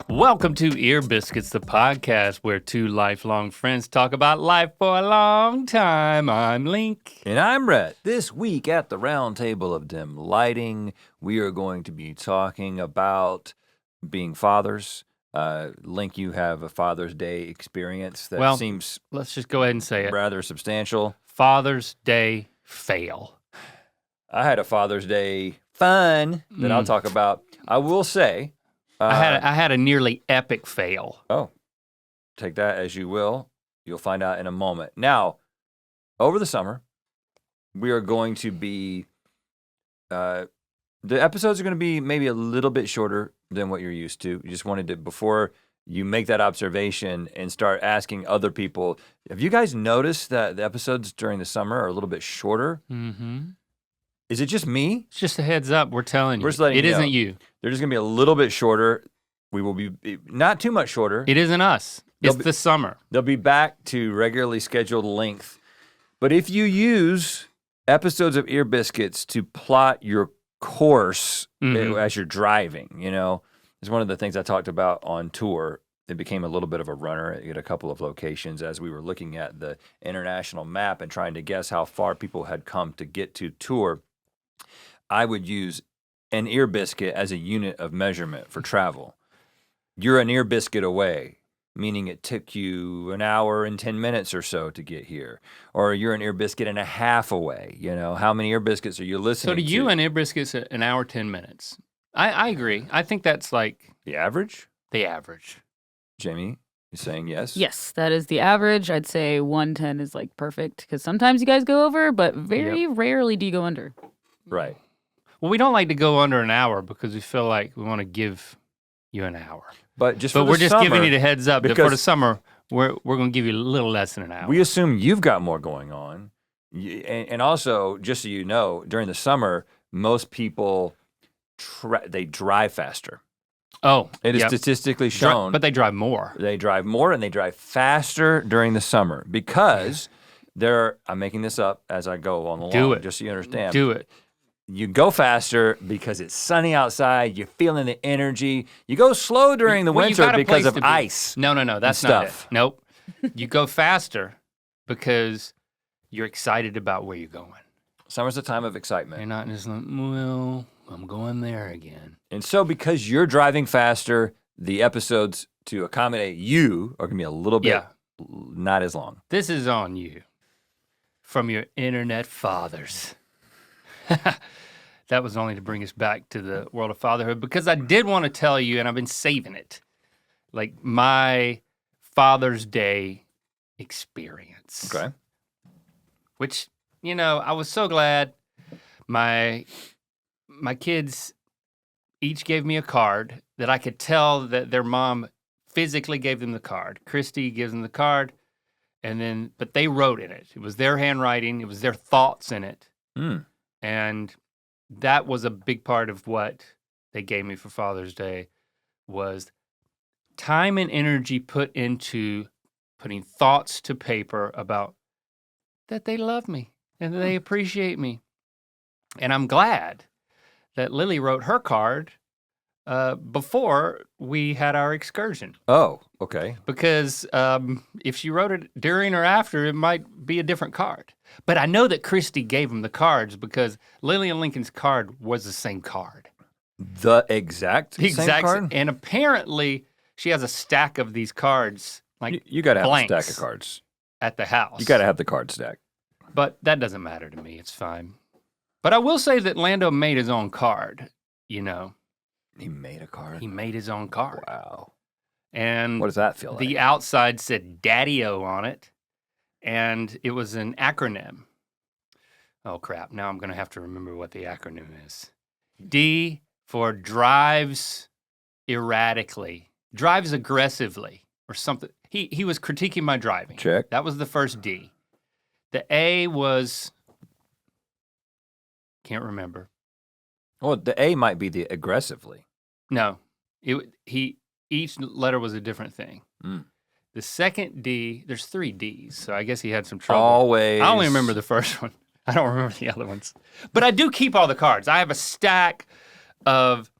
Welcome to Ear Biscuits, the podcast where two lifelong friends talk about life for a long time. I'm Link. And I'm Rhett. This week at the Round Table of Dim Lighting, we are going to be talking about being fathers. Link, you have a Father's Day experience that seems let's just go ahead and say it. Rather substantial. Father's Day fail. I had a Father's Day fun that I'll talk about. I will say, I had a nearly epic fail. Oh, take that as you will. You'll find out in a moment. Now, over the summer, we are going to be, the episodes are going to be maybe a little bit shorter than what you're used to. You just wanted to, before you make that observation and start asking other people, have you guys noticed that the episodes during the summer are a little bit shorter? Mm-hmm. Is it just me? It's just a heads up, we're telling you. We're just letting it you know. isn't you. They're just going to be a little bit shorter. We will be not too much shorter. It isn't us. It's the summer. They'll be back to regularly scheduled length. But if you use episodes of Ear Biscuits to plot your course as you're driving, you know, it's one of the things I talked about on tour. It became a little bit of a runner at a couple of locations as we were looking at the international map and trying to guess how far people had come to get to tour. I would use an ear biscuit as a unit of measurement for travel. You're an ear biscuit away, meaning it took you an hour and 10 minutes or so to get here. Or you're an ear biscuit and a half away. You know, how many ear biscuits are you listening to? So to you, an ear biscuit's an hour, 10 minutes. I agree. I think that's like... The average? The average. Jamie, you saying yes? Yes, that is the average. I'd say 110 is like perfect because sometimes you guys go over, but very rarely do you go under. Right. Well, we don't like to go under an hour because we feel like we want to give you an hour. But we're just giving you the heads up that for the summer, we're going to give you a little less than an hour. We assume you've got more going on. And also, just so you know, during the summer, most people, they drive faster. Oh, it is statistically shown. But they drive more. They drive more and they drive faster during the summer because I'm making this up as I go on the Do long, it. just so you understand. Do it. You go faster because it's sunny outside, you're feeling the energy. You go slow during the winter because of ice. No, that's not it. Nope. You go faster because you're excited about where you're going. Summer's a time of excitement. You're not just like, well, I'm going there again. And so because you're driving faster, the episodes to accommodate you are going to be a little bit not as long. This is on you from your internet fathers. That was only to bring us back to the world of fatherhood because I did want to tell you, and I've been saving it, like my Father's Day experience. Okay. Which, you know, I was so glad my kids each gave me a card that I could tell that their mom physically gave them the card. Christy gives them the card, but they wrote in it. It was their handwriting. It was their thoughts in it. Mm. And that was a big part of what they gave me for Father's Day was time and energy put into putting thoughts to paper about that they love me and that they appreciate me. And I'm glad that Lily wrote her card before we had our excursion. Oh, okay. Because if she wrote it during or after, it might be a different card. But I know that Christy gave them the cards because Lily and Lincoln's card was the same card. The exact same card? And apparently she has a stack of these cards, like you got to have a blanks stack of cards at the house. You got to have the card stack. But that doesn't matter to me. It's fine. But I will say that Lando made his own card, you know. He made a card? He made his own card. Wow. And what does that feel like? The outside said Daddy-O on it, and it was an acronym. Oh, crap. Now I'm going to have to remember what the acronym is. D for drives erratically, drives aggressively, or something. He was critiquing my driving. Check. That was the first D. The A was, can't remember. Well, the A might be the aggressively. No, each letter was a different thing. Mm. The second D, there's 3 Ds, so I guess he had some trouble. Always. I only remember the first one. I don't remember the other ones. But I do keep all the cards. I have a stack of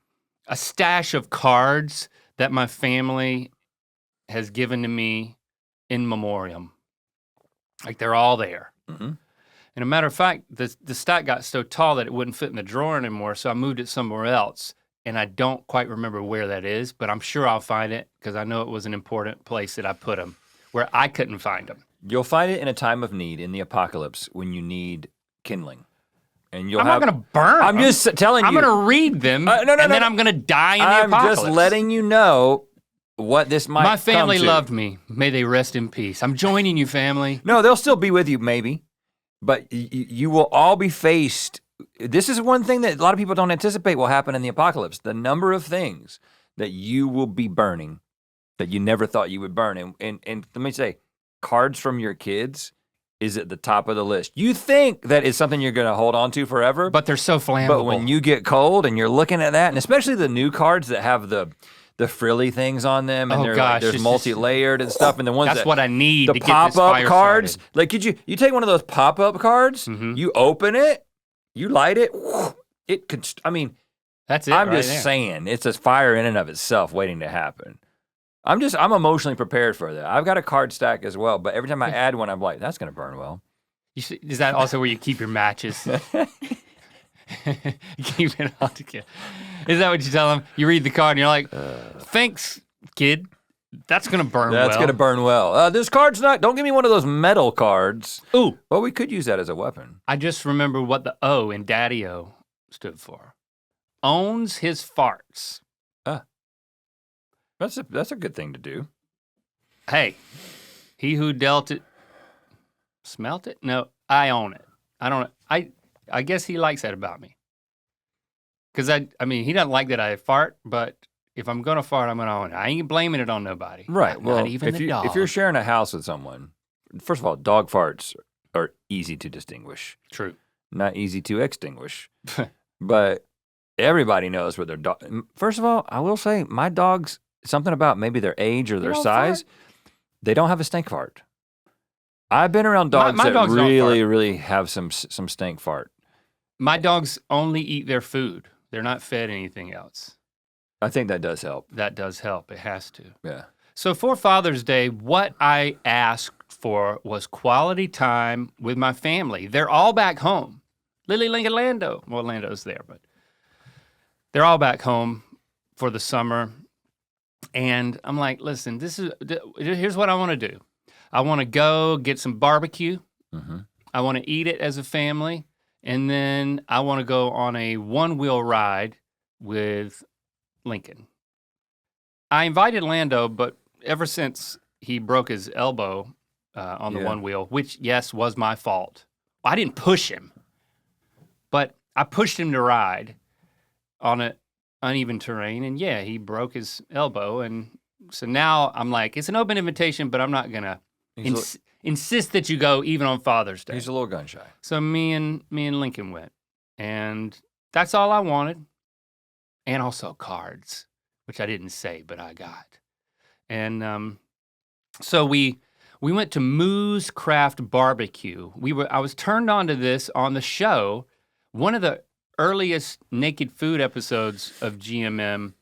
a stash of cards that my family has given to me in memoriam. Like they're all there. Mm-hmm. And a matter of fact, the stack got so tall that it wouldn't fit in the drawer anymore, so I moved it somewhere else. And I don't quite remember where that is, but I'm sure I'll find it because I know it was an important place that I put them, where I couldn't find them. You'll find it in a time of need in the apocalypse when you need kindling. And I'm not gonna burn I'm them. just telling you. I'm gonna read them, and then I'm gonna die in the apocalypse. I'm just letting you know what this might My family come to. loved me. May they rest in peace. I'm joining you, family. No, they'll still be with you, maybe. But you will all be faced. This is one thing that a lot of people don't anticipate will happen in the apocalypse. The number of things that you will be burning that you never thought you would burn. And let me say, cards from your kids is at the top of the list. You think that it's something you're going to hold on to forever. But they're so flammable. But when you get cold and you're looking at that, and especially the new cards that have the frilly things on them, and there's multi-layered and stuff, and the ones that's what I need the to get this pop-up fire cards. started. Like, you take one of those pop-up cards, you open it, you light it, it could. I mean, that's it. I'm right just there. saying, it's a fire in and of itself waiting to happen. I'm emotionally prepared for that. I've got a card stack as well, but every time I add one, I'm like, that's gonna burn well. Is that also where you keep your matches? Keep it all together. Is that what you tell them? You read the card and you're like, thanks, kid. That's gonna burn well. That's gonna burn well. This card's not, don't give me one of those metal cards. Ooh. Well, we could use that as a weapon. I just remember what the O in Daddy-O stood for. Owns his farts. That's a good thing to do. Hey, he who dealt it, smelt it? No, I own it. I guess he likes that about me. Because I mean, he doesn't like that I fart, but if I'm gonna fart, I'm gonna own it. I ain't blaming it on nobody. Right, Not even the dog. if you're sharing a house with someone, first of all, dog farts are easy to distinguish. True. Not easy to extinguish. But everybody knows what their dog, first of all, I will say, my dogs, something about maybe their age or their size, they don't have a stink fart. I've been around dogs my that dogs don't really, fart. really have some stink fart. My dogs only eat their food. They're not fed anything else. I think that does help. That does help. It has to. Yeah. So for Father's Day, what I asked for was quality time with my family. They're all back home. Lily, Link, and Lando. Well, Lando's there, but they're all back home for the summer. And I'm like, listen, here's what I want to do. I want to go get some barbecue. Mm-hmm. I want to eat it as a family. And then I want to go on a one-wheel ride with Lincoln. I invited Lando, but ever since he broke his elbow on the one wheel, which, yes, was my fault. I didn't push him, but I pushed him to ride on an uneven terrain, and yeah, he broke his elbow. And so now I'm like, it's an open invitation, but I'm not going to insist that you go even on Father's Day. He's a little gun shy. So me and Lincoln went, and that's all I wanted. And also cards, which I didn't say, but I got. And so we went to Moo's Craft Barbecue. I was turned on to this on the show, one of the earliest naked food episodes of GMM.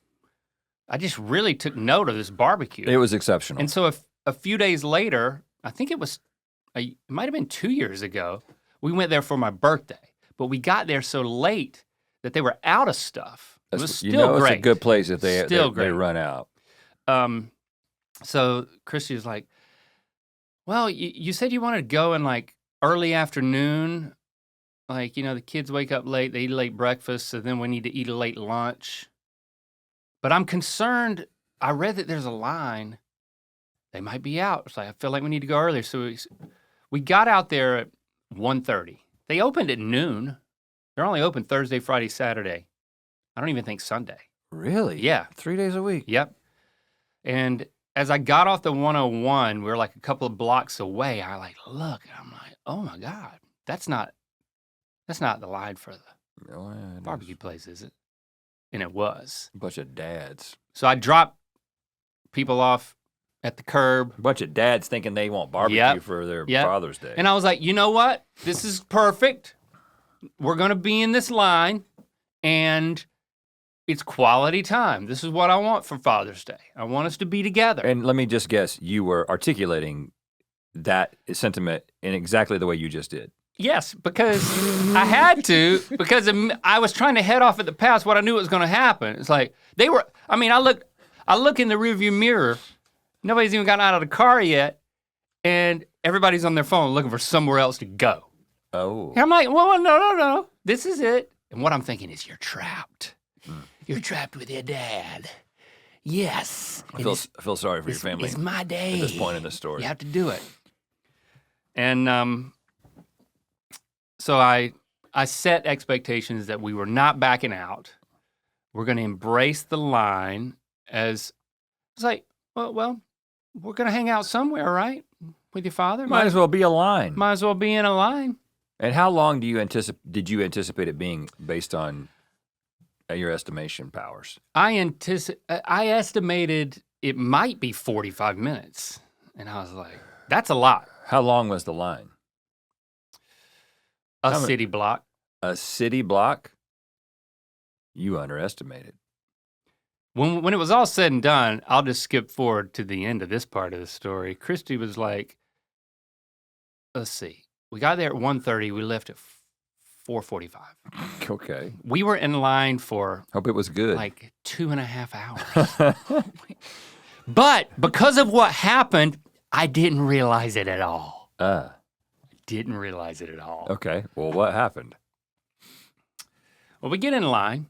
I just really took note of this barbecue. It was exceptional. And so a few days later, I think it might have been 2 years ago, we went there for my birthday. But we got there so late that they were out of stuff. It was still great. It's a good place if they great. run out. So Christy was like, well, you said you wanted to go in like early afternoon. Like, the kids wake up late, they eat a late breakfast, so then we need to eat a late lunch. But I'm concerned, I read that there's a line. They might be out. It's like, I feel like we need to go earlier. So we got out there at 1:30. They opened at noon. They're only open Thursday, Friday, Saturday. I don't even think Sunday. Really? Yeah. 3 days a week? Yep. And as I got off the 101, we were like a couple of blocks away. I look, and I'm like, oh my God, that's not the line for the barbecue place, is it? And it was. A bunch of dads. So I dropped people off at the curb. A bunch of dads thinking they want barbecue for their Father's Day. And I was like, you know what? This is perfect. We're going to be in this line, and it's quality time. This is what I want for Father's Day. I want us to be together. And let me just guess, you were articulating that sentiment in exactly the way you just did. Yes, because I had to, because I was trying to head off at the pass what I knew was going to happen. It's like, I look in the rearview mirror, nobody's even gotten out of the car yet, and everybody's on their phone looking for somewhere else to go. Oh. And I'm like, well, no, this is it. And what I'm thinking is, you're trapped. You're trapped with your dad. Yes. I feel sorry for your family. It's my day. At this point in the story. You have to do it. And so I set expectations that we were not backing out. We're going to embrace the line as, it's like, well, we're going to hang out somewhere, right? With your father? Might as well be a line. Might as well be in a line. And how long did you anticipate it being based on your estimation powers? I estimated it might be 45 minutes. And I was like, that's a lot. How long was the line? City block. A city block? You underestimated. When it was all said and done, I'll just skip forward to the end of this part of the story. Christy was like, let's see. We got there at 1:30. We left at 4:45. Okay. We were in line for Hope it was good. like 2.5 hours. But because of what happened, I didn't realize it at all. Didn't realize it at all. Okay. Well, what happened? Well, we get in line,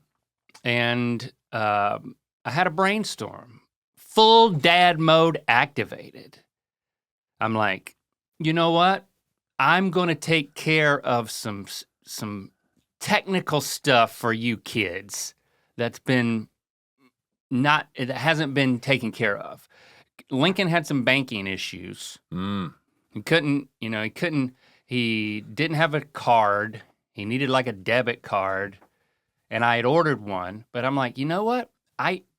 and I had a brainstorm. Full dad mode activated. I'm like, you know what? I'm going to take care of some technical stuff for you kids that hasn't been taken care of. Lincoln had some banking issues. He didn't have a card. He needed like a debit card. And I had ordered one, but I'm like, you know what?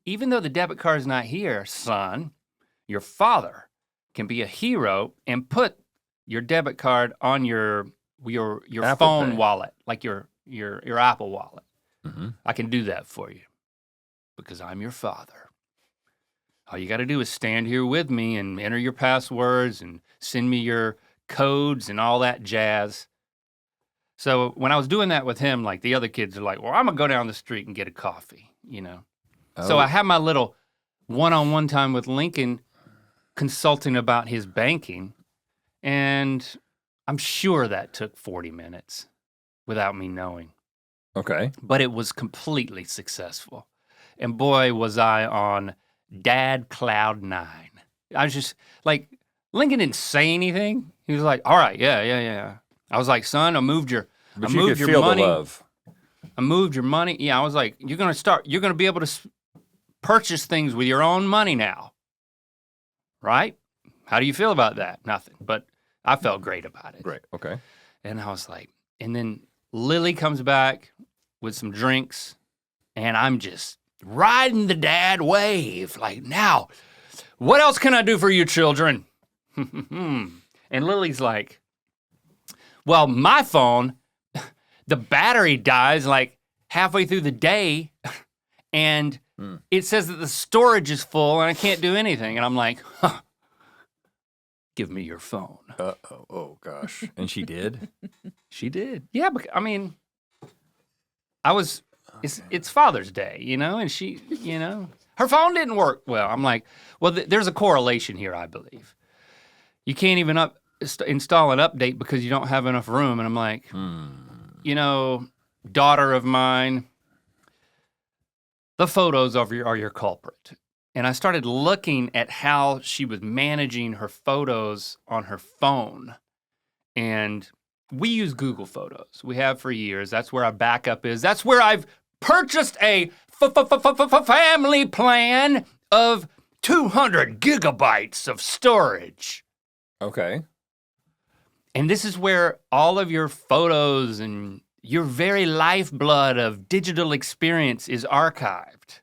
Even though the debit card's not here, son, your father can be a hero and put your debit card on your phone Pay. wallet, like your Apple wallet. Mm-hmm. I can do that for you because I'm your father. All you got to do is stand here with me and enter your passwords and send me your codes and all that jazz. So when I was doing that with him, like the other kids are like, well, I'm going to go down the street and get a coffee, you know. Oh. So I had my little one-on-one time with Lincoln consulting about his banking, and I'm sure that took 40 minutes without me knowing. Okay. But it was completely successful. And boy, was I on Dad Cloud 9. I was just like, Lincoln didn't say anything. He was like, all right, yeah. I was like, son, I moved your But you moved could your feel money. the love. I moved your money. Yeah, I was like, you're going to be able to purchase things with your own money now. Right? How do you feel about that? Nothing. But I felt great about it. Great. Okay. And I was like, and then Lily comes back with some drinks, and I'm just riding the dad wave. Like, now, what else can I do for you children? And Lily's like, well, my phone, the battery dies like halfway through the day, and it says that the storage is full and I can't do anything. And I'm like, give me your phone. Uh-oh. Oh, gosh. And she did? She did. Yeah, but I mean, it's Father's Day, you know, and she, you know, her phone didn't work well. I'm like, well, there's a correlation here, I believe. You can't even install an update because you don't have enough room. And I'm like, you know, daughter of mine, the photos are your culprit. And I started looking at how she was managing her photos on her phone. And we use Google Photos. We have for years. That's where our backup is. That's where I've purchased a family plan of 200 gigabytes of storage. Okay. And this is where all of your photos and your very lifeblood of digital experience is archived.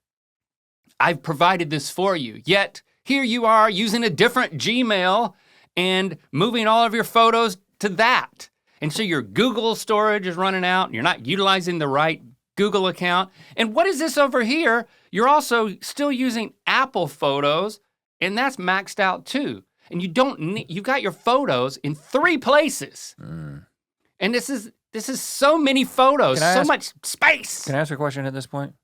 I've provided this for you, yet here you are using a different Gmail and moving all of your photos to that. And so your Google storage is running out, and you're not utilizing the right Google account. And what is this over here? You're also still using Apple Photos, and that's maxed out too. And you don't need, you got your photos in 3 places. And this is so many photos, so much space. Can I ask a question at this point?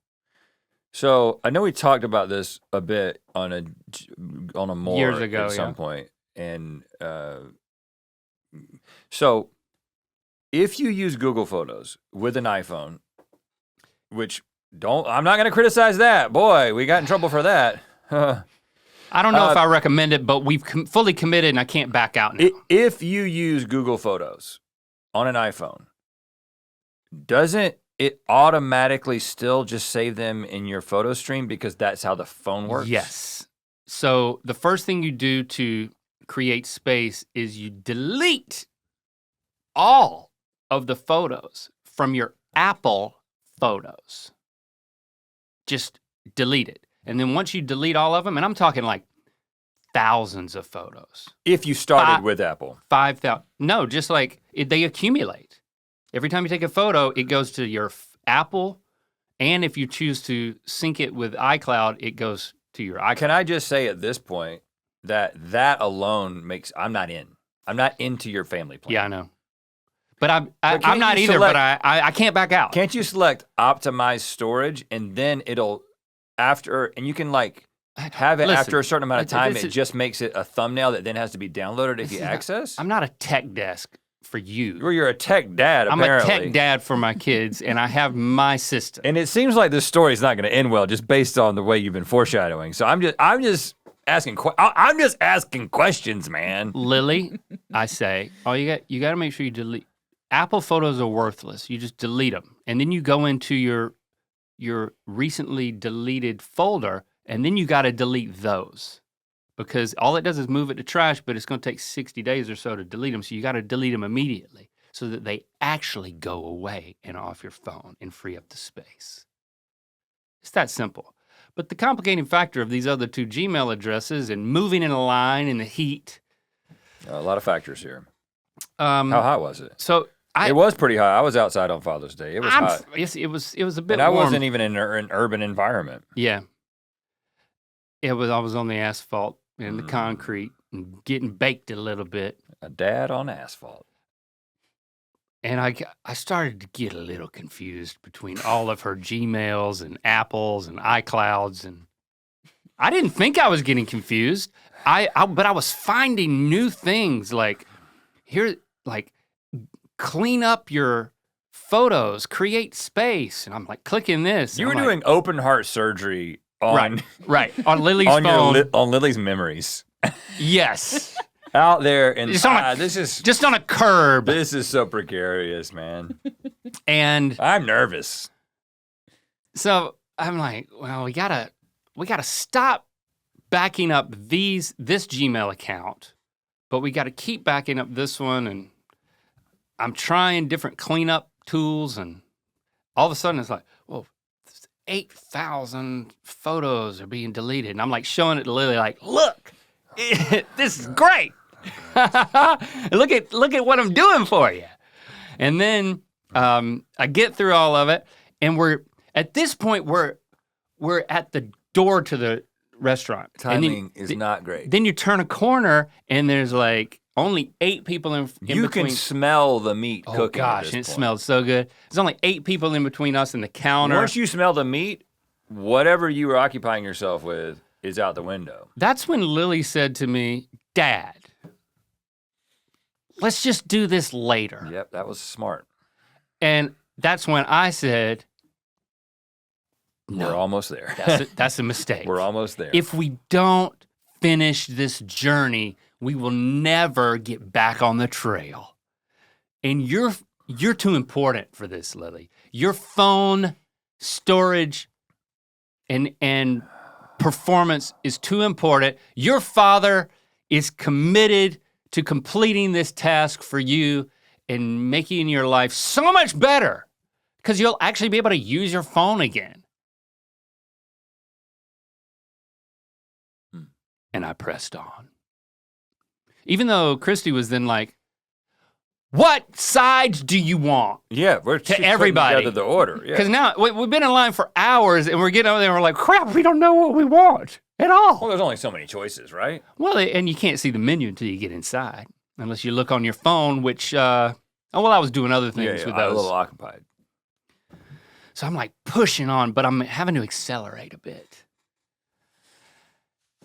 So I know we talked about this a bit on a more Years ago, at some point. And so if you use Google Photos with an iPhone, which I'm not going to criticize that. Boy, we got in trouble for that. I don't know if I recommend it, but we've fully committed and I can't back out now. If you use Google Photos on an iPhone, doesn't it automatically still just save them in your photo stream because that's how the phone works? Yes. So the first thing you do to create space is you delete all of the photos from your Apple Photos. Just delete it. And then once you delete all of them, and I'm talking like thousands of photos. If you started with Apple. 5,000. No, just like they accumulate. Every time you take a photo, it goes to your Apple, and if you choose to sync it with iCloud, it goes to your iCloud. Can I just say at this point that alone makes, I'm not into your family plan. Yeah, I know. But I'm not either, but I can't back out. Can't you select optimize storage and then it'll, and you can like have it after a certain amount of time, it just makes it a thumbnail that then has to be downloaded if you access? I'm not a tech desk for you. Well, you're a tech dad, apparently. I'm a tech dad for my kids, and I have my system. And it seems like this story is not going to end well just based on the way you've been foreshadowing. So I'm just asking questions, man. Lily, I say, you got to make sure you delete. Apple Photos are worthless. You just delete them, and then you go into your recently deleted folder, and then you got to delete those. Because all it does is move it to trash, but it's gonna take 60 days or so to delete them, so you gotta delete them immediately so that they actually go away and off your phone and free up the space. It's that simple. But the complicating factor of these other 2 Gmail addresses and moving in a line in the heat. A lot of factors here. How hot was it? So it was pretty hot. I was outside on Father's Day. It was hot. Yes, it was a bit and I warm. wasn't even in an urban environment. Yeah. I was on the asphalt and the concrete and getting baked a little bit. A dad on asphalt. And I started to get a little confused between all of her Gmails and Apples and iClouds, and I didn't think I was getting confused. But I was finding new things like clean up your photos, create space, and I'm like clicking this. You were doing open heart surgery on on Lily's phone, on Lily's memories. Yes. Out there and this is just on a curb. This is so precarious, man. And I'm nervous. So I'm like, well, we gotta stop backing up this Gmail account, but we gotta keep backing up this one, and I'm trying different cleanup tools, and all of a sudden it's like, whoa, 8,000 photos are being deleted. And I'm like showing it to Lily, like, look, this is great. look at what I'm doing for you. And then I get through all of it, and at this point we're at the door to the restaurant. Timing is not great. Then you turn a corner, and there's like only 8 people in between. You can smell the meat cooking. Oh gosh, and it smelled so good. There's only 8 people in between us and the counter. Once you smell the meat, whatever you were occupying yourself with is out the window. That's when Lily said to me, Dad, let's just do this later. Yep, that was smart. And that's when I said, no. We're almost there. That's a mistake. We're almost there. If we don't finish this journey, we will never get back on the trail. And you're too important for this, Lily. Your phone storage and performance is too important. Your father is committed to completing this task for you and making your life so much better because you'll actually be able to use your phone again. And I pressed on. Even though Christy was then like, what sides do you want? Yeah, we're to everybody. Together the order. Because now we've been in line for hours, and we're getting over there, and we're like, crap, we don't know what we want at all. Well, there's only so many choices, right? Well, and you can't see the menu until you get inside, unless you look on your phone, which, I was doing other things with those. A little occupied. So I'm like pushing on, but I'm having to accelerate a bit.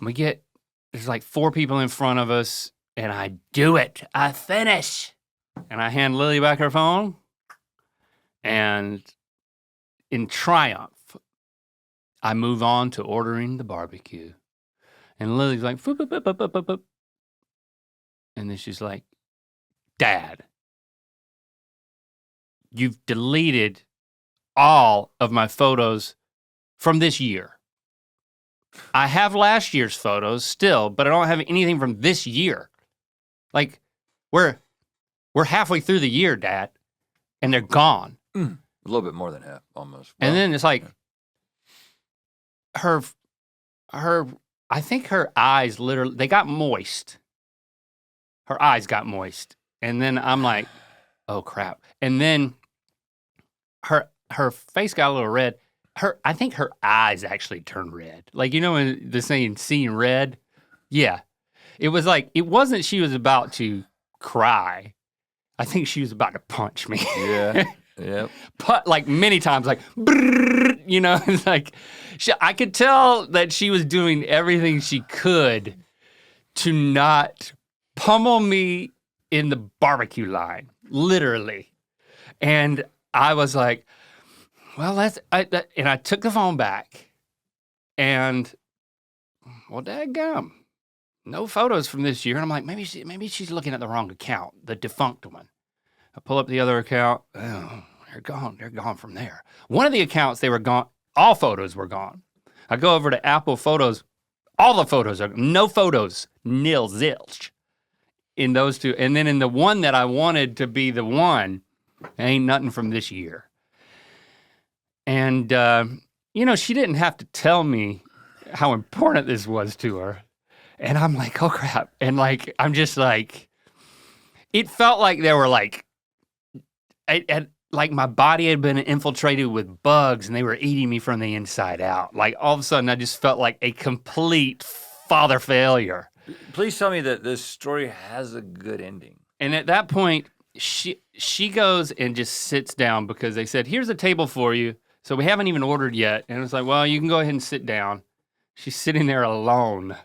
There's like 4 people in front of us, and I do it. I finish. And I hand Lily back her phone, and in triumph, I move on to ordering the barbecue. And Lily's like, boop, boop, boop, boop, boop, boop. And then she's like, Dad, you've deleted all of my photos from this year. I have last year's photos still, but I don't have anything from this year. Like, we're halfway through the year, Dad, and they're gone. A little bit more than half, almost. Well, and then it's like, I think her eyes literally, they got moist. Her eyes got moist. And then I'm like, oh crap. And then her face got a little red. I think her eyes actually turned red. Like, you know, when the saying, seeing red? Yeah. It was like, it wasn't she was about to cry. I think she was about to punch me. Yeah. Yep. But like many times, like, brrr, you know, it's like, I could tell that she was doing everything she could to not pummel me in the barbecue line, literally. And I was like, well, and I took the phone back, and, well, dadgum, no photos from this year. And I'm like, maybe she's looking at the wrong account, the defunct one. I pull up the other account. Oh, they're gone. They're gone from there. One of the accounts, they were gone. All photos were gone. I go over to Apple Photos. All the photos are no photos, nil, zilch in those two. And then in the one that I wanted to be the one, ain't nothing from this year. And, you know, she didn't have to tell me how important this was to her. And I'm like, oh crap. And like, I'm just like, it felt like there were like, like my body had been infiltrated with bugs and they were eating me from the inside out. Like all of a sudden I just felt like a complete father failure. Please tell me that this story has a good ending. And at that point, she goes and just sits down because they said, here's a table for you. So we haven't even ordered yet. And it's like, well, you can go ahead and sit down. She's sitting there alone,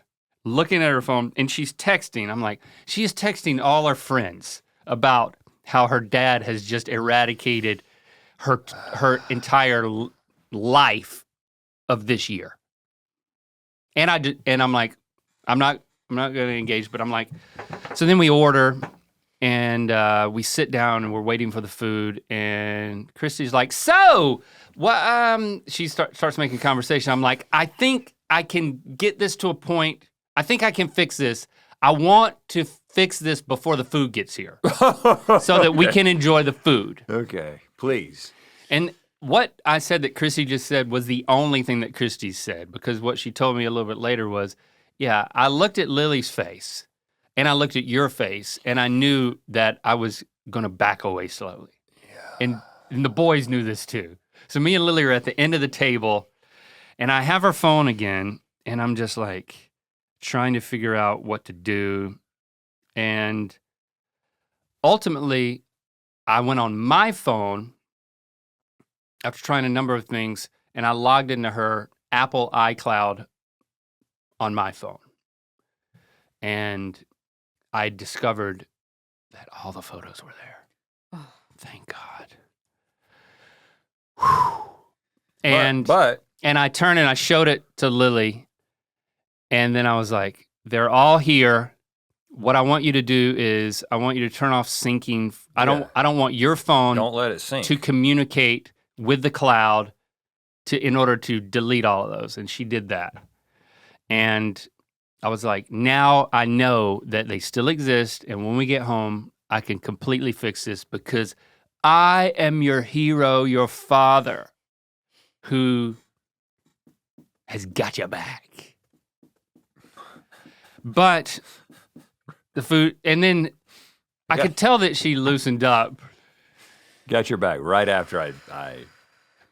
looking at her phone, and she's texting. I'm like, she's texting all her friends about how her dad has just eradicated her entire life of this year. And I'm like, I'm not going to engage, but I'm like, so then we order, and we sit down and we're waiting for the food, and Christy's like, so what? She starts making conversation. I'm like, I think I can get this to a point. I think I can fix this. I want to fix this before the food gets here so that we can enjoy the food. Okay, please. And what I said that Christy just said was the only thing that Christy said, because what she told me a little bit later was, yeah, I looked at Lily's face and I looked at your face and I knew that I was gonna back away slowly. Yeah. And the boys knew this too. So me and Lily are at the end of the table and I have her phone again and I'm just like trying to figure out what to do. And ultimately, I went on my phone after trying a number of things and I logged into her Apple iCloud on my phone. And I discovered that all the photos were there. Oh, thank God. Whew. And I turned and I showed it to Lily. And then I was like, they're all here. What I want you to do is I want you to turn off syncing. I don't want your phone don't let it sync. To communicate with the cloud in order to delete all of those. And she did that. And I was like, now I know that they still exist, and when we get home, I can completely fix this because I am your hero, your father, who has got your back. But the food, and then I could tell that she loosened up. Got your back right after I.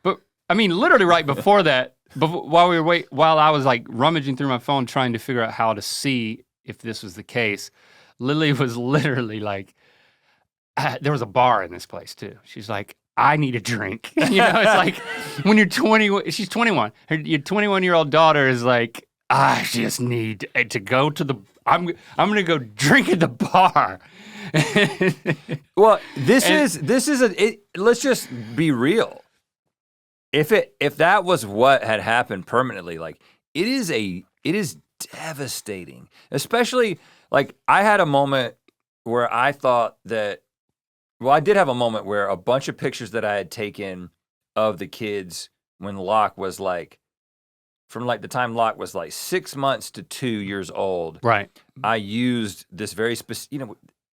But I mean, literally right before that, while I was like rummaging through my phone trying to figure out how to see if this was the case, Lily was literally like, there was a bar in this place too. She's like, I need a drink. It's like when you're 20, she's 21. Your 21-year-old daughter is like, I just need to go to the, I'm gonna go drink at the bar. Well, let's just be real. If that was what had happened permanently, like it is devastating. Especially like I had a moment where I thought that, well, I did have a moment where a bunch of pictures that I had taken of the kids when Locke was like, from like the time Locke was like 6 months to 2 years old. Right. I used this very specific,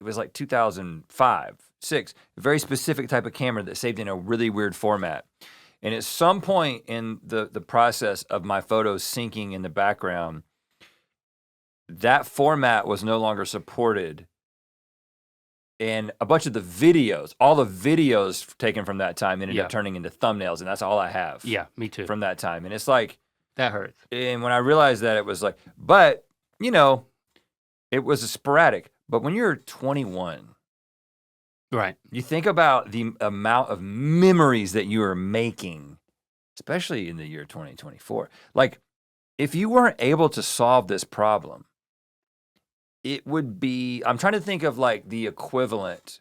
it was like 2005, 6, a very specific type of camera that saved in a really weird format. And at some point in the process of my photos syncing in the background, that format was no longer supported. And a bunch of the videos, all the videos taken from that time ended up turning into thumbnails, and that's all I have. Yeah, me too. From that time. And it's like, that hurts. And when I realized that, it was like, but, it was sporadic. But when you're 21, right, you think about the amount of memories that you are making, especially in the year 2024. Like, if you weren't able to solve this problem, it would be, I'm trying to think of like the equivalent.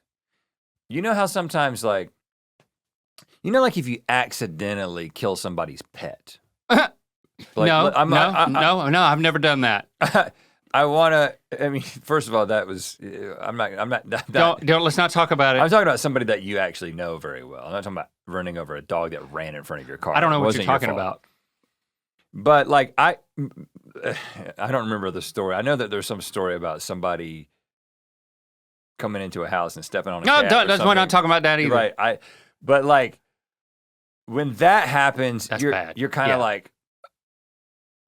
You know how sometimes like if you accidentally kill somebody's pet. Like, no, I've never done that. First of all, that was, let's not talk about it. I'm talking about somebody that you actually know very well. I'm not talking about running over a dog that ran in front of your car. I don't know what you're talking about. But like, I don't remember the story. I know that there's some story about somebody coming into a house and stepping on a cat. No, that's why I'm not talking about that either. Right. But like, when that happens, that's you're bad. You're kind of like,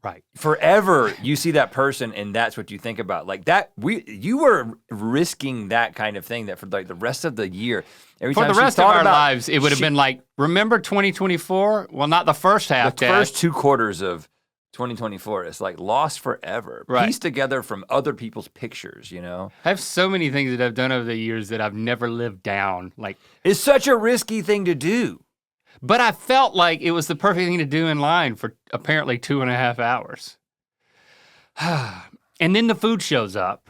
right. Forever, you see that person, and that's what you think about. Like that, you were risking that kind of thing that for like the rest of the year. For the rest of our lives, it would have been like, remember 2024? Well, not the first half, the first 2 quarters of 2024. It's like lost forever, pieced together from other people's pictures. I have so many things that I've done over the years that I've never lived down. Like, it's such a risky thing to do. But I felt like it was the perfect thing to do in line for apparently 2.5 hours. And then the food shows up.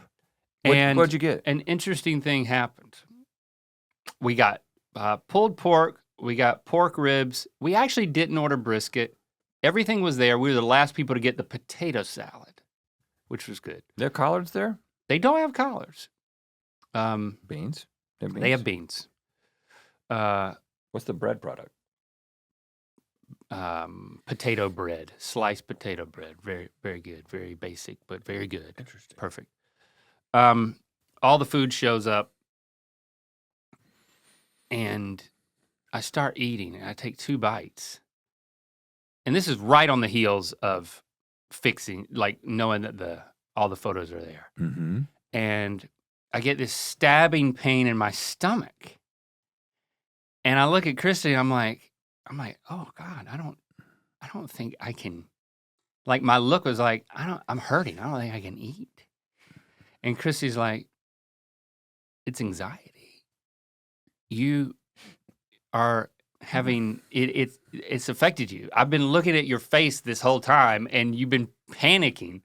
What'd you get? An interesting thing happened. We got pulled pork. We got pork ribs. We actually didn't order brisket. Everything was there. We were the last people to get the potato salad, which was good. There are collards there? They don't have collards. Beans? They have beans. What's the bread product? Potato bread, sliced potato bread. Very, very good. Very basic, but very good. Interesting. Perfect. All the food shows up, and I start eating, and I take 2 bites. And this is right on the heels of fixing, like knowing that all the photos are there. Mm-hmm. And I get this stabbing pain in my stomach. And I look at Christy, and I'm like, oh God, I don't think I can, like my look was like, I'm hurting. I don't think I can eat. And Christy's like, it's anxiety. You are having, it's affected you. I've been looking at your face this whole time and you've been panicking,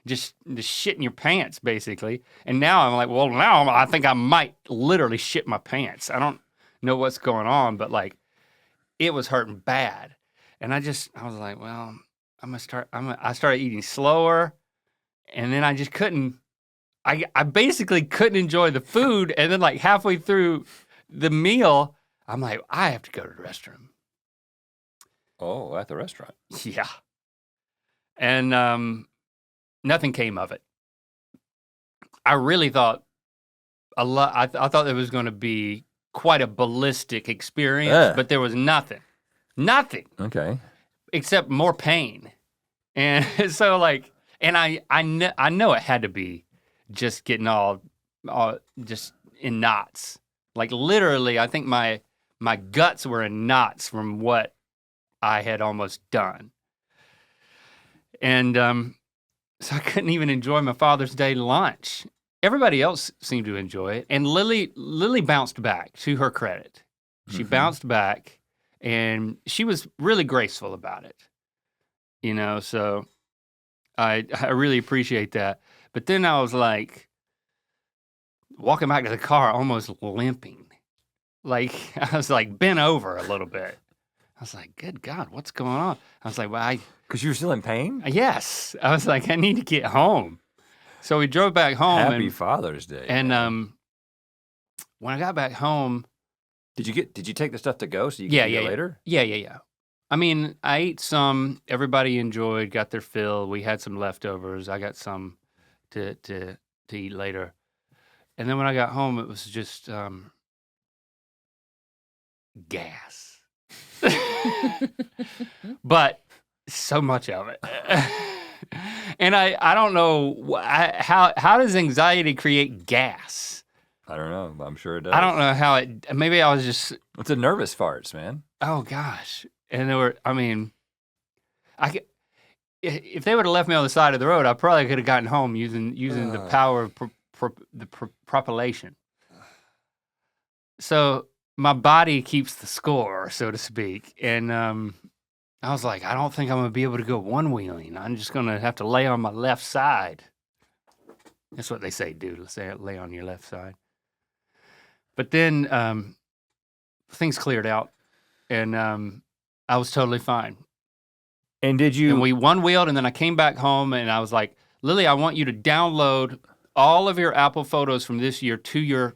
just shitting your pants basically. And now I'm like, well, now I think I might literally shit my pants. I don't know what's going on, but like, it was hurting bad. And I was like, well, I started eating slower, and then I just couldn't, I basically couldn't enjoy the food. And then like halfway through the meal, I'm like, I have to go to the restroom. Oh, at the restaurant. Yeah. And nothing came of it. I really thought I thought it was going to be quite a ballistic experience, but there was nothing. Okay. Except more pain. And so like, and I know it had to be just getting all just in knots. Like literally, I think my guts were in knots from what I had almost done. And so I couldn't even enjoy my Father's Day lunch. Everybody else seemed to enjoy it. And Lily bounced back, to her credit. She bounced back, and she was really graceful about it. You know, so I really appreciate that. But then I was like, walking back to the car, almost limping. Like, I was like bent over a little bit. I was like, good God, what's going on? I was like, well, Because you were still in pain? yes. I was like, I need to get home. So we drove back home. Happy Father's Day. And man. when I got back home. Did you take the stuff to go so you could eat it later? Yeah. I mean, I ate some. Everybody enjoyed, got their fill. We had some leftovers. I got some to eat later. And then when I got home, it was just gas. But so much of it. And I don't know how does anxiety create gas? I don't know, but I'm sure it does. I don't know how it. Maybe I was just. It's a nervous farts, man. Oh gosh, and there were. I mean, if they would have left me on the side of the road, I probably could have gotten home using the power of the propulsion. So my body keeps the score, so to speak, and I was like, I don't think I'm gonna be able to go one-wheeling. I'm just gonna have to lay on my left side. That's what they say, dude. Lay on your left side. But then things cleared out, and I was totally fine. And did you? And we one-wheeled, and then I came back home, and I was like, Lily, I want you to download all of your Apple photos from this year to your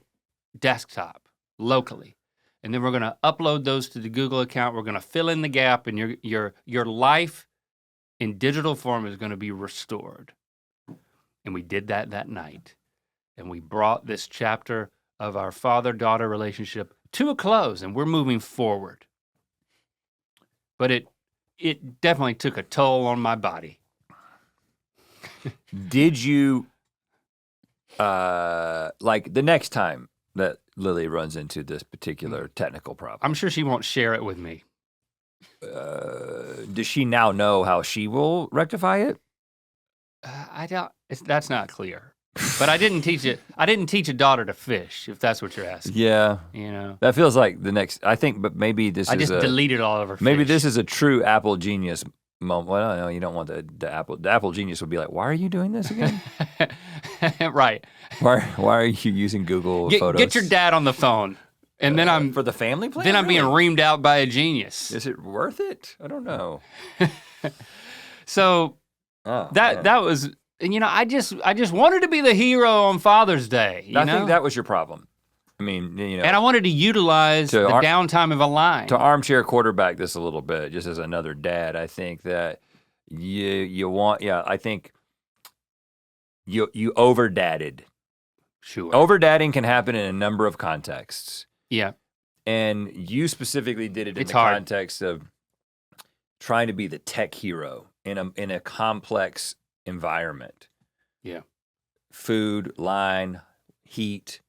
desktop locally. And then we're going to upload those to the Google account. We're going to fill in the gap, and your life in digital form is going to be restored. And we did that night. And we brought this chapter of our father-daughter relationship to a close, and we're moving forward. But it definitely took a toll on my body. Did you, like the next time that Lily runs into this particular technical problem? I'm sure she won't share it with me. Does she now know how she will rectify it? I don't. That's not clear. But I didn't teach it. I didn't teach a daughter to fish, if that's what you're asking. Yeah. You know. That feels like the next. I think, but maybe this. I just deleted all of her. Maybe fish. this is a true Apple genius moment. Well, no, you don't want the Apple. The Apple genius would be like, "Why are you doing this again? Right. Why are you using Google Photos? Get your dad on the phone, and then I'm for the family plan. Then I'm being really? reamed out by a genius. Is it worth it? I don't know. So that was. And you know, I just wanted to be the hero on Father's Day. I think that was your problem. I mean, you know. And I wanted to utilize the downtime of a line. To armchair quarterback this a little bit, just as another dad, I think that you want, I think you over-dadded. Sure. Over-dadding can happen in a number of contexts. Yeah. And you specifically did it in the context of trying to be the tech hero in a complex environment. Yeah. Food, line, heat.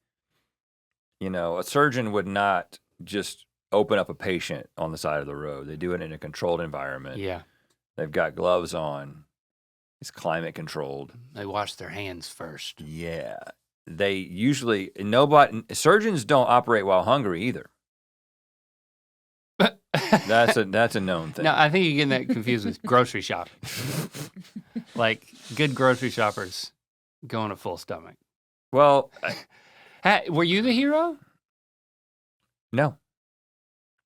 You know, a surgeon would not just open up a patient on the side of the road. They do it in a controlled environment. Yeah. They've got gloves on. It's climate controlled. They wash their hands first. Yeah. They usually, surgeons don't operate while hungry either. That's a known thing. No, I think you're getting that confused with grocery shopping. Like good grocery shoppers go on a full stomach. Well, were you the hero? No.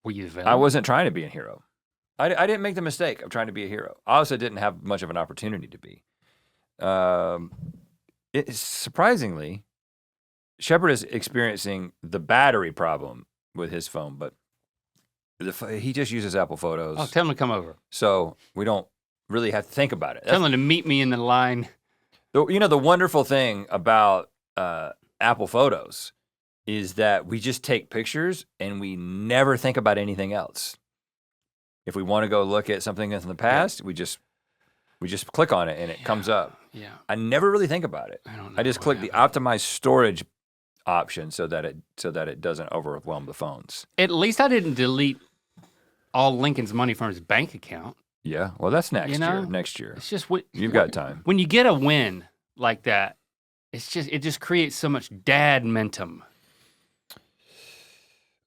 Were you the villain? I wasn't trying to be a hero. I didn't make the mistake of trying to be a hero. I also didn't have much of an opportunity to be. Surprisingly, Shepard is experiencing the battery problem with his phone, but he just uses Apple Photos. Oh, tell him to come over. So we don't really have to think about it. Tell him to meet me in the line. You know, the wonderful thing about Apple Photos is that we just take pictures and we never think about anything else. If we want to go look at something that's in the past, we just click on it and it comes up. Yeah. I never really think about it. I don't know. I just click the optimize storage option so that it doesn't overwhelm the phones. At least I didn't delete all Lincoln's money from his bank account. Yeah, well, that's next You year. know? Next year, It's just you've got time. When you get a win like that, it just creates so much dad momentum.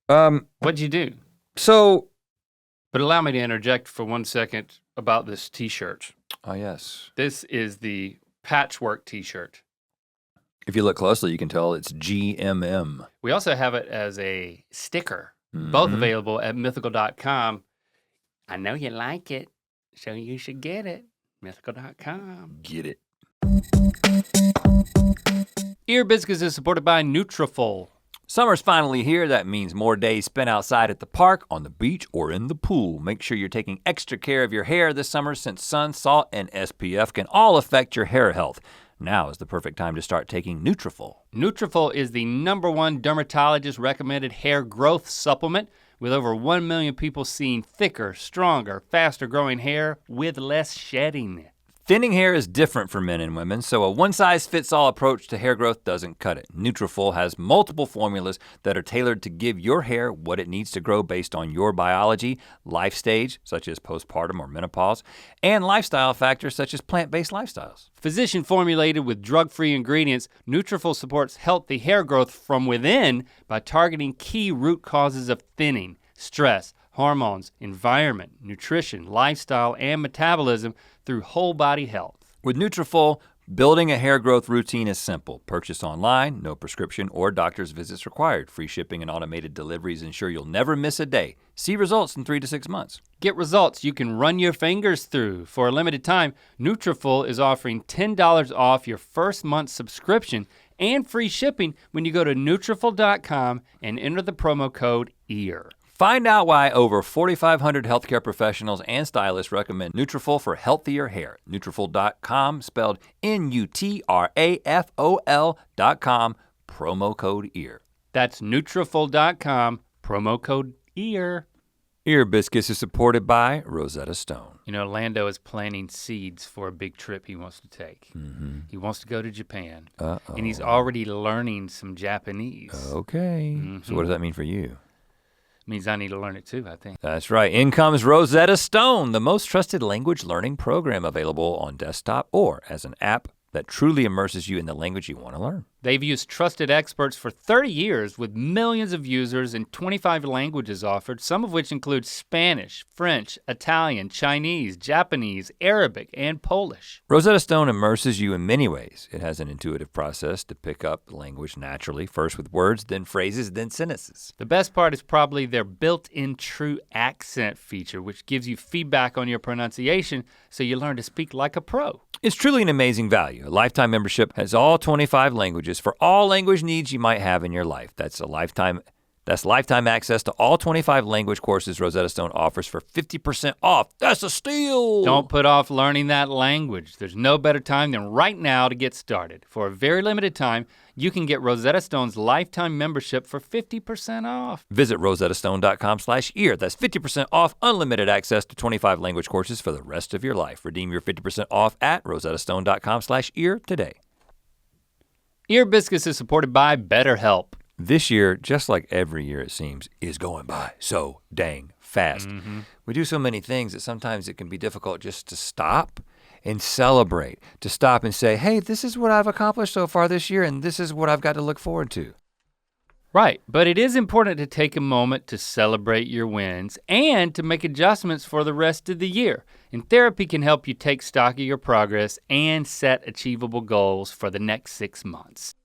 What'd you do? So, but allow me to interject for 1 second about this T-shirt. Oh yes, this is the patchwork T-shirt. If you look closely, you can tell it's GMM. We also have it as a sticker, both available at mythical.com. I know you like it, so you should get it. Mythical.com. Get it. Ear Biscuits is supported by Nutrafol. Summer's finally here. That means more days spent outside at the park, on the beach, or in the pool. Make sure you're taking extra care of your hair this summer since sun, salt, and SPF can all affect your hair health. Now is the perfect time to start taking Nutrafol. Nutrafol is the #1 dermatologist recommended hair growth supplement, with over 1 million people seeing thicker, stronger, faster growing hair with less shedding. Thinning hair is different for men and women, so a one-size-fits-all approach to hair growth doesn't cut it. Nutrafol has multiple formulas that are tailored to give your hair what it needs to grow based on your biology, life stage, such as postpartum or menopause, and lifestyle factors such as plant-based lifestyles. Physician formulated with drug-free ingredients, Nutrafol supports healthy hair growth from within by targeting key root causes of thinning: stress, hormones, environment, nutrition, lifestyle, and metabolism through whole body health. With Nutrafol, building a hair growth routine is simple. Purchase online, no prescription or doctor's visits required. Free shipping and automated deliveries ensure you'll never miss a day. See results in 3 to 6 months. Get results you can run your fingers through. For a limited time, Nutrafol is offering $10 off your first month's subscription and free shipping when you go to Nutrafol.com and enter the promo code EAR. Find out why over 4,500 healthcare professionals and stylists recommend Nutrafol for healthier hair. Nutrafol.com, spelled Nutrafol.com, promo code EAR. That's Nutrafol.com, promo code EAR. Ear Biscuits is supported by Rosetta Stone. You know, Lando is planting seeds for a big trip he wants to take. He wants to go to Japan. And he's already learning some Japanese. Okay, so what does that mean for you? Means I need to learn it too, I think. That's right, in comes Rosetta Stone, the most trusted language learning program available on desktop or as an app that truly immerses you in the language you want to learn. They've used trusted experts for 30 years with millions of users and 25 languages offered, some of which include Spanish, French, Italian, Chinese, Japanese, Arabic, and Polish. Rosetta Stone immerses you in many ways. It has an intuitive process to pick up language naturally, first with words, then phrases, then sentences. The best part is probably their built-in true accent feature, which gives you feedback on your pronunciation so you learn to speak like a pro. It's truly an amazing value. A lifetime membership has all 25 languages for all language needs you might have in your life. That's lifetime access to all 25 language courses Rosetta Stone offers for 50% off. That's a steal! Don't put off learning that language. There's no better time than right now to get started. For a very limited time, you can get Rosetta Stone's lifetime membership for 50% off. Visit rosettastone.com/ear. That's 50% off unlimited access to 25 language courses for the rest of your life. Redeem your 50% off at rosettastone.com/ear today. Ear Biscuits is supported by BetterHelp. This year, just like every year it seems, is going by so dang fast. We do so many things that sometimes it can be difficult just to stop and celebrate, to stop and say, hey, this is what I've accomplished so far this year and this is what I've got to look forward to. Right, but it is important to take a moment to celebrate your wins and to make adjustments for the rest of the year. And therapy can help you take stock of your progress and set achievable goals for the next 6 months.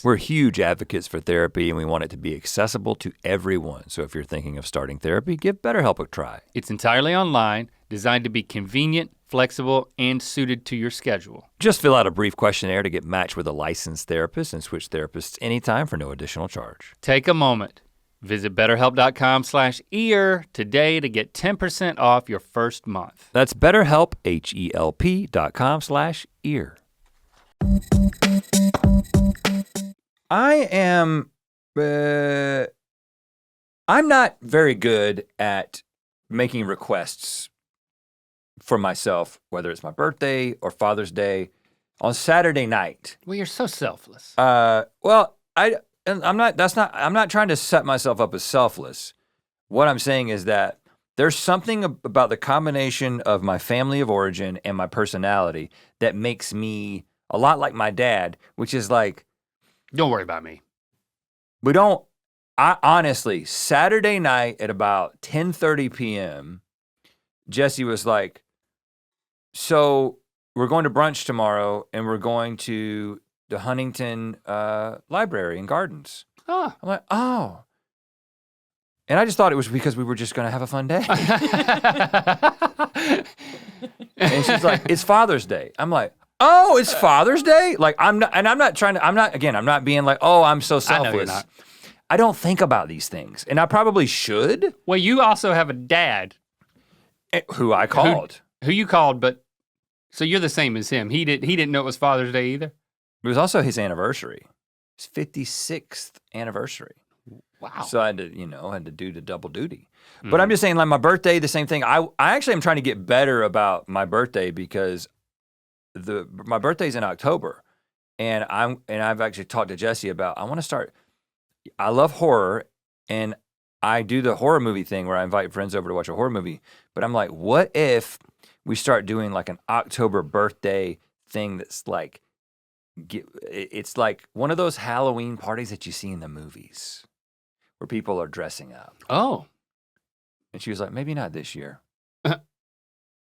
We're huge advocates for therapy and we want it to be accessible to everyone. So if you're thinking of starting therapy, give BetterHelp a try. It's entirely online, designed to be convenient, flexible, and suited to your schedule. Just fill out a brief questionnaire to get matched with a licensed therapist and switch therapists anytime for no additional charge. Take a moment. Visit betterhelp.com/ear today to get 10% off your first month. That's BetterHelp, HELP.com/ear. I'm not very good at making requests for myself, whether it's my birthday or Father's Day. on Saturday night. Well, you're so selfless. Well, I'm not trying to set myself up as selfless. What I'm saying is that there's something about the combination of my family of origin and my personality that makes me a lot like my dad, which is like, don't worry about me. I honestly, Saturday night at about 10:30 p.m., Jesse was like, so we're going to brunch tomorrow and we're going to the Huntington Library and Gardens. Oh. I'm like, oh. And I just thought it was because we were just going to have a fun day. And she's like, it's Father's Day. I'm like, oh, it's Father's Day? Like, I'm not being like, oh, I'm so selfless. I know you're not. I don't think about these things. And I probably should. Well, you also have a dad. Who I called. Who you called, but so you're the same as him. He didn't know it was Father's Day either? It was also his anniversary. His 56th anniversary. Wow. So I had to do the double duty. But I'm just saying, like, my birthday, the same thing. I actually am trying to get better about my birthday because my birthday's in October. And I've actually talked to Jesse about, I love horror, and I do the horror movie thing where I invite friends over to watch a horror movie. But I'm like, what if we start doing like an October birthday thing that's like, it's like one of those Halloween parties that you see in the movies where people are dressing up. Oh. And she was like, maybe not this year.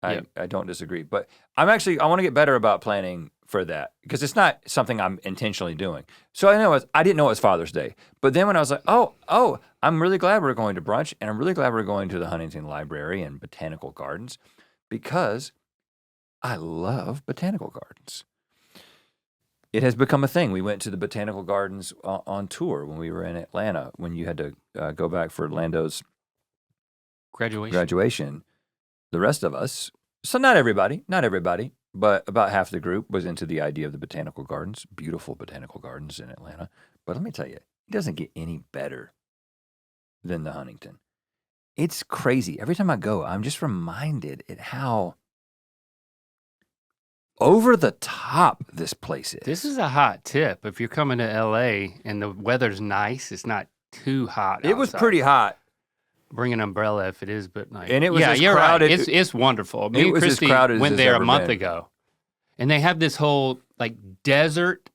Yep. I don't disagree. But I want to get better about planning for that because it's not something I'm intentionally doing. So I didn't know it was Father's Day. But then when I was like, oh, I'm really glad we're going to brunch, and I'm really glad we're going to the Huntington Library and Botanical Gardens because I love botanical gardens. It has become a thing. We went to the Botanical Gardens on tour when we were in Atlanta, when you had to go back for Lando's graduation. The rest of us, so not everybody, but about half the group was into the idea of the Botanical Gardens, beautiful Botanical Gardens in Atlanta. But let me tell you, it doesn't get any better than the Huntington. It's crazy. Every time I go, I'm just reminded at how over the top this place is. This is a hot tip. If you're coming to LA and the weather's nice, it's not too hot outside. It was pretty hot. Bring an umbrella if it is, but like, and it was you're crowded. Right. It's wonderful. Me and Christy went there a month ago, and they have this whole like desert,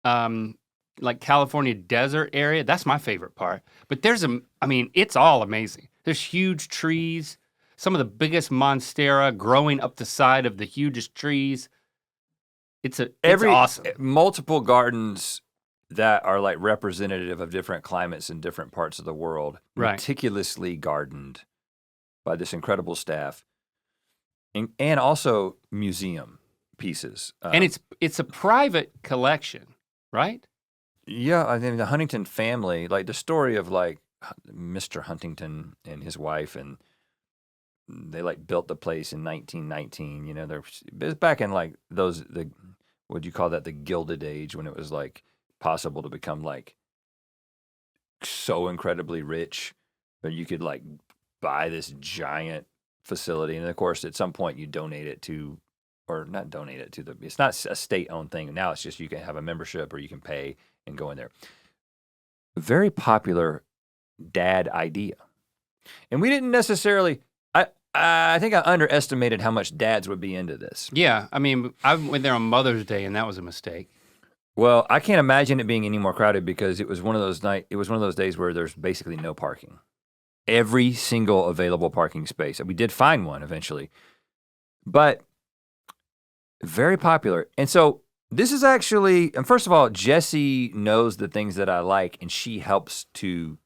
like California desert area. That's my favorite part. But it's all amazing. There's huge trees, some of the biggest monstera growing up the side of the hugest trees. It's awesome. Multiple gardens that are like representative of different climates in different parts of the world, right. Meticulously gardened by this incredible staff, and also museum pieces. And it's a private collection, right? Yeah, I mean the Huntington family, like the story of like Mr. Huntington and his wife, and they like built the place in 1919. You know, it was back in like what'd you call that? The Gilded Age, when it was like possible to become like so incredibly rich that you could like buy this giant facility, and of course at some point you donate it to, or not donate it to it's not a state-owned thing now, it's just you can have a membership or you can pay and go in there. Very popular dad idea, and we didn't necessarily, I think I underestimated how much dads would be into this. Yeah, I mean I went there on Mother's Day and that was a mistake. Well, I can't imagine it being any more crowded because it was one of those days where there's basically no parking. Every single available parking space. We did find one eventually, but very popular. And so this is actually, and first of all, Jessie knows the things that I like, and she helps to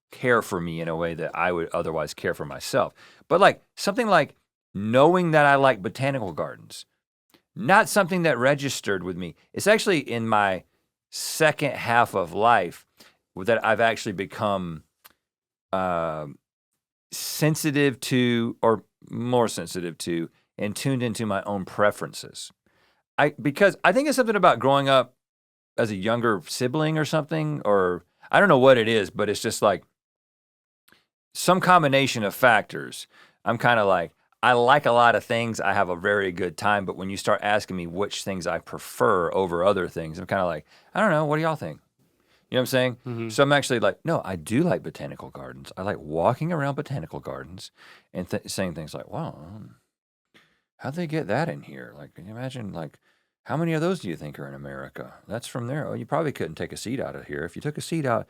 care for me in a way that I would otherwise care for myself. But like something like knowing that I like botanical gardens, not something that registered with me. It's actually in my second half of life that I've actually become sensitive to, or more sensitive to, and tuned into my own preferences. Because I think it's something about growing up as a younger sibling or something, or I don't know what it is, but it's just like some combination of factors. I'm kind of like, I like a lot of things. I have a very good time. But when you start asking me which things I prefer over other things, I'm kind of like, I don't know. What do y'all think? You know what I'm saying? Mm-hmm. So I'm actually like, no, I do like botanical gardens. I like walking around botanical gardens and saying things like, wow, how'd they get that in here? Like, can you imagine, like, how many of those do you think are in America? That's from there. Oh, you probably couldn't take a seed out of here. If you took a seed out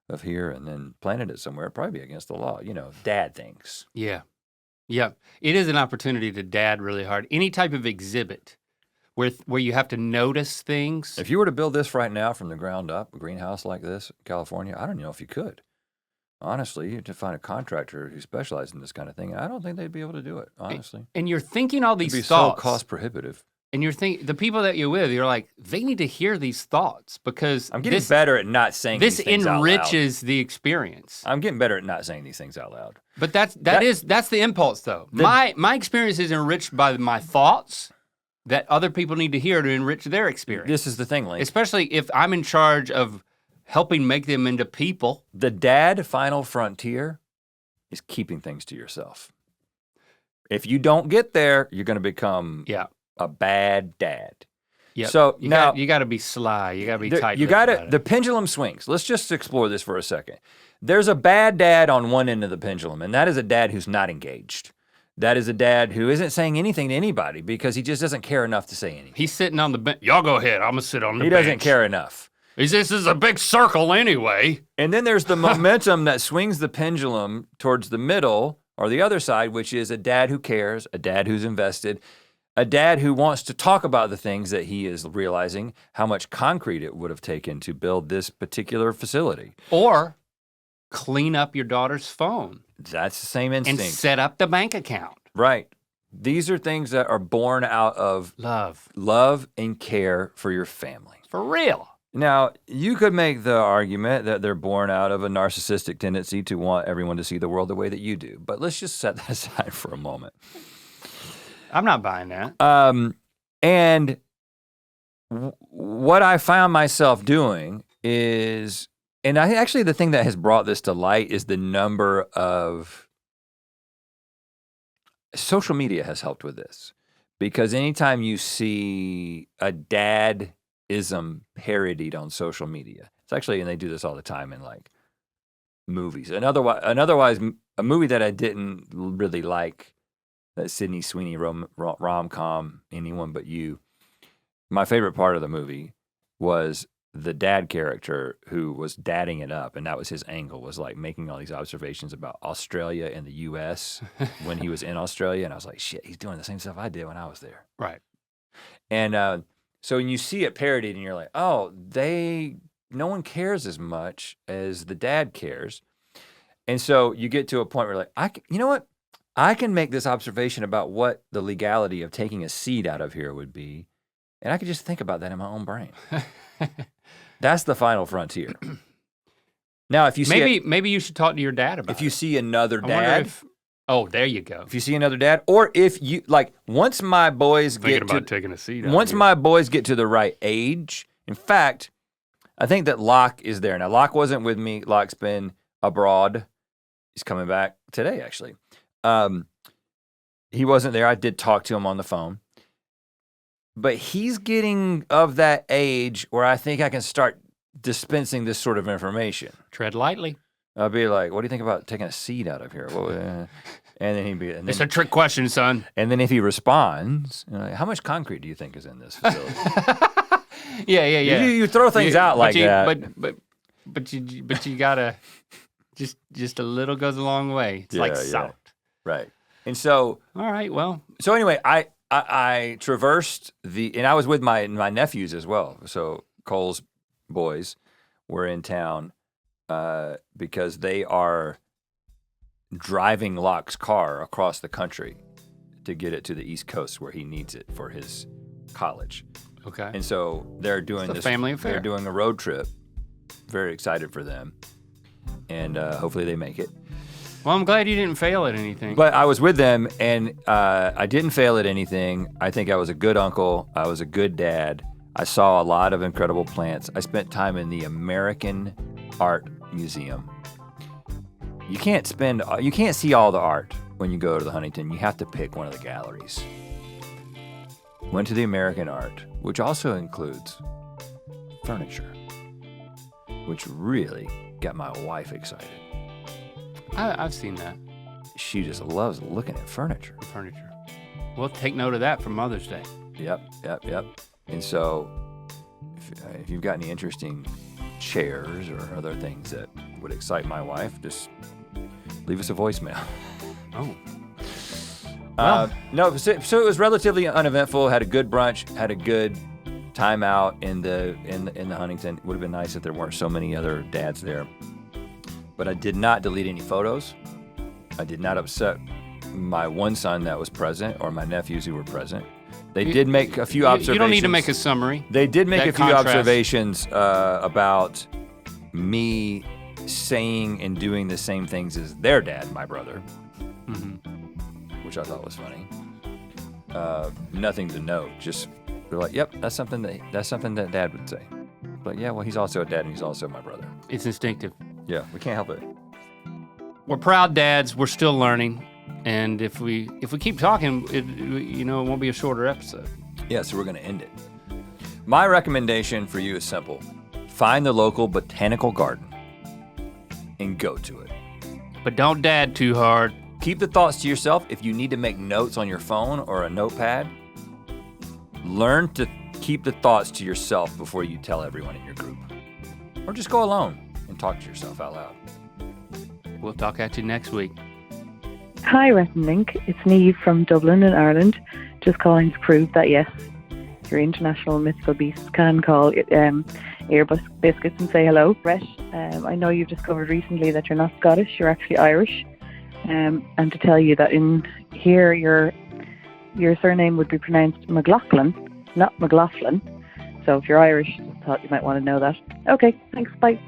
of here and then planted it somewhere, it'd probably be against the law. You know, dad things. Yeah. Yeah. It is an opportunity to dad really hard. Any type of exhibit where you have to notice things. If you were to build this right now from the ground up, a greenhouse like this, California, I don't know if you could. Honestly, you have to find a contractor who specializes in this kind of thing. I don't think they'd be able to do it, honestly. And you're thinking all these It'd be thoughts. so cost prohibitive. And you're thinking, the people that you're with, you're like, they need to hear these thoughts because I'm getting better at not saying these things out loud. This enriches the experience. I'm getting better at not saying these things out loud. But that's the impulse though. My experience is enriched by my thoughts that other people need to hear to enrich their experience. This is the thing, Link. Especially if I'm in charge of helping make them into people. The dad final frontier is keeping things to yourself. If you don't get there, you're going to become a bad dad. Yeah. So you now got to be sly. You got to be tight. You got to. The pendulum swings. Let's just explore this for a second. There's a bad dad on one end of the pendulum, and that is a dad who's not engaged. That is a dad who isn't saying anything to anybody because he just doesn't care enough to say anything. He's sitting on the bench. Y'all go ahead. I'm gonna sit on the bench. He doesn't care enough. This is a big circle anyway. And then there's the momentum that swings the pendulum towards the middle or the other side, which is a dad who cares, a dad who's invested, a dad who wants to talk about the things that he is realizing, how much concrete it would have taken to build this particular facility. Or clean up your daughter's phone. That's the same instinct. And set up the bank account. Right. These are things that are born out of love and care for your family. For real. Now, you could make the argument that they're born out of a narcissistic tendency to want everyone to see the world the way that you do. But let's just set that aside for a moment. I'm not buying that. And what I found myself doing is, and actually the thing that has brought this to light is the number of, social media has helped with this. Because anytime you see a dad-ism parodied on social media, it's actually, and they do this all the time in like movies. And otherwise, a movie that I didn't really like, that Sydney Sweeney rom-com, Anyone But You, my favorite part of the movie was the dad character who was dadding it up, and that was his angle, was like making all these observations about Australia and the U.S. when he was in Australia, and I was like, shit, he's doing the same stuff I did when I was there. Right. And so when you see it parodied and you're like, oh, no one cares as much as the dad cares. And so you get to a point where you're like, you know what? I can make this observation about what the legality of taking a seed out of here would be, and I could just think about that in my own brain. That's the final frontier. Now, if you see maybe you should talk to your dad about it. If you see another dad, oh, there you go. If you see another dad, or if you like, once my boys taking a seat. Once my boys get to the right age, in fact, I think that Locke is there now. Locke wasn't with me. Locke's been abroad. He's coming back today, actually. He wasn't there. I did talk to him on the phone. But he's getting of that age where I think I can start dispensing this sort of information. Tread lightly. I'll be like, what do you think about taking a seed out of here? And then he'd be... It's a trick question, son. And then if he responds, you know, how much concrete do you think is in this facility? Yeah. You throw things out like that. But you gotta... Just a little goes a long way. It's like salt. Right. And so... All right, well... So anyway, I traversed and I was with my nephews as well. So Cole's boys were in town because they are driving Locke's car across the country to get it to the East Coast where he needs it for his college. Okay. And so they're doing this family affair. They're doing a road trip. Very excited for them. And hopefully they make it. Well, I'm glad you didn't fail at anything. But I was with them, and I didn't fail at anything. I think I was a good uncle. I was a good dad. I saw a lot of incredible plants. I spent time in the American Art Museum. You can't see all the art when you go to the Huntington, you have to pick one of the galleries. Went to the American Art, which also includes furniture, which really got my wife excited. I've seen that. She just loves looking at furniture. Furniture. We'll take note of that for Mother's Day. Yep. And so if you've got any interesting chairs or other things that would excite my wife, just leave us a voicemail. Oh. No, so it was relatively uneventful. Had a good brunch, had a good time out in the Huntington. It would have been nice if there weren't so many other dads there. But I did not delete any photos. I did not upset my one son that was present or my nephews who were present. They did make a few observations. You don't need to make a summary. They did make That a few contrast. observations about me saying and doing the same things as their dad, my brother, which I thought was funny. Nothing to note. Just they're like, "Yep, that's something that Dad would say." But yeah, well, he's also a dad and he's also my brother. It's instinctive. Yeah, we can't help it. We're proud dads. We're still learning, and if we keep talking, it won't be a shorter episode. Yeah, so we're gonna end it. My recommendation for you is simple: find the local botanical garden and go to it. But don't dad too hard. Keep the thoughts to yourself. If you need to make notes on your phone or a notepad, learn to keep the thoughts to yourself before you tell everyone in your group. Or just go alone and talk to yourself out loud. We'll talk at you next week. Hi, Rhett and Link. It's Neve from Dublin in Ireland. Just calling to prove that, yes, your international mythical beasts can call Ear Biscuits and say hello. Rhett, I know you've discovered recently that you're not Scottish, you're actually Irish. And to tell you that in here your surname would be pronounced McLaughlin, not McLaughlin. So if you're Irish, I thought you might want to know that. Okay, thanks, bye.